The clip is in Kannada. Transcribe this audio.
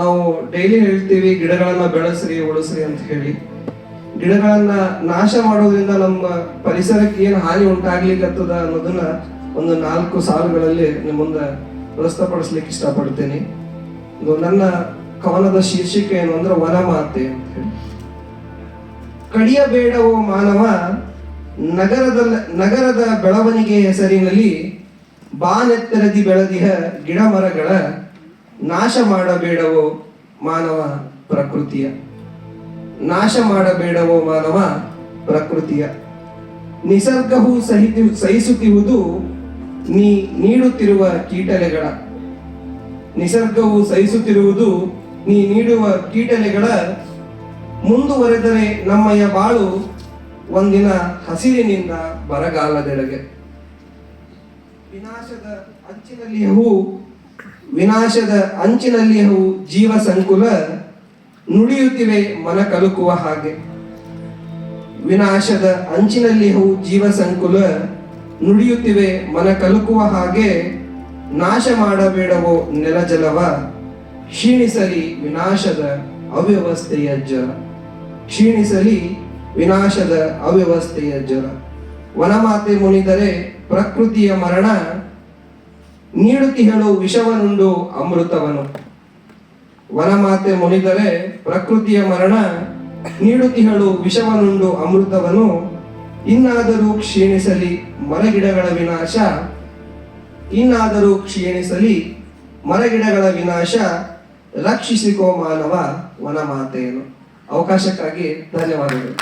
ನಾವು ಡೈಲಿ ಹೇಳ್ತೀವಿ ಗಿಡಗಳನ್ನ ಬೆಳೆಸ್ರಿ ಉಳಿಸ್ರಿ ಅಂತ ಹೇಳಿ. ಗಿಡಗಳನ್ನ ನಾಶ ಮಾಡೋದ್ರಿಂದ ನಮ್ಮ ಪರಿಸರಕ್ಕೆ ಏನು ಹಾನಿ ಉಂಟಾಗ್ಲಿಕ್ಕತ್ತದ ಅನ್ನೋದನ್ನ ಒಂದು 4 ಸಾಲುಗಳಲ್ಲಿ ನಿಮ್ಮ ಮುಂದೆ ಪ್ರಸ್ತುತಪಡಿಸ್ಲಿಕ್ಕೆ ಇಷ್ಟಪಡ್ತೇನೆ. ಇದು ನನ್ನ ಕವನದ ಶೀರ್ಷಿಕೆ ಏನು ಅಂದ್ರೆ ವನಮಾತೆ ಅಂತ ಹೇಳಿ. ಕಡಿಯಬೇಡವೋ ಮಾನವ ನಗರದ ಬೆಳವಣಿಗೆ ಹೆಸರಿನಲ್ಲಿ ಬಾನೆತ್ತರದಿ ಬೆಳೆದಿಹ ಗಿಡ ಮರಗಳ ನಾಶ ಮಾಡಬೇಡವೋ ಮಾನವ ಪ್ರಕೃತಿಯ. ನಾಶ ಮಾಡಬೇಡವೋ ಮಾನವ ಪ್ರಕೃತಿಯ. ನಿಸರ್ಗವು ಸಹಿಸುತ್ತಿರುವುದು ನೀ ನೀಡುತ್ತಿರುವ ಕೀಟಲೆಗಳ. ನಿಸರ್ಗವು ಸಹಿಸುತ್ತಿರುವುದು ನೀ ನೀಡುವ ಕೀಟಲೆಗಳ. ಮುಂದುವರೆದರೆ ನಮ್ಮಯ ಬಾಳು ಒಂದಿನ ಹಸಿರಿನಿಂದ ಬರಗಾಲದೆಡೆಗೆ. ವಿನಾಶದ ಅಂಚಿನಲ್ಲಿಯೂ ಜೀವ ಸಂಕುಲ ನುಡಿಯುತ್ತಿವೆ ಮನ ಕಲುಕುವ ಹಾಗೆ. ವಿನಾಶದ ಅಂಚಿನಲ್ಲಿಯೂ ಜೀವ ಸಂಕುಲ ನುಡಿಯುತ್ತಿವೆ ಮನ ಕಲುಕುವ ಹಾಗೆ. ನಾಶ ಮಾಡಬೇಡವೋ ನೆಲಜಲವ ಕ್ಷೀಣಿಸಲಿ ವಿನಾಶದ ಅವ್ಯವಸ್ಥೆಯ ಜಲ. ಕ್ಷೀಣಿಸಲಿ ವಿನಾಶದ ಅವ್ಯವಸ್ಥೆಯ ಜಲ. ವನಮಾತೆ ಮುನಿದರೆ ಪ್ರಕೃತಿಯ ಮರಣ ನೀಡುತ್ತಿಹಳು ವಿಷವನುಂಡು ಅಮೃತವನು. ವನಮಾತೆ ಮುನಿದರೆ ಪ್ರಕೃತಿಯ ಮರಣ ನೀಡುತ್ತಿಹಳು ವಿಷವನುಂಡು ಅಮೃತವನು. ಇನ್ನಾದರೂ ಕ್ಷೀಣಿಸಲಿ ಮರಗಿಡಗಳ ವಿನಾಶ. ಇನ್ನಾದರೂ ಕ್ಷೀಣಿಸಲಿ ಮರಗಿಡಗಳ ವಿನಾಶ. ರಕ್ಷಿಸಿಕೋ ಮಾನವ ವನಮಾತೆಯನ್ನು. ಅವಕಾಶಕ್ಕಾಗಿ ಧನ್ಯವಾದಗಳು.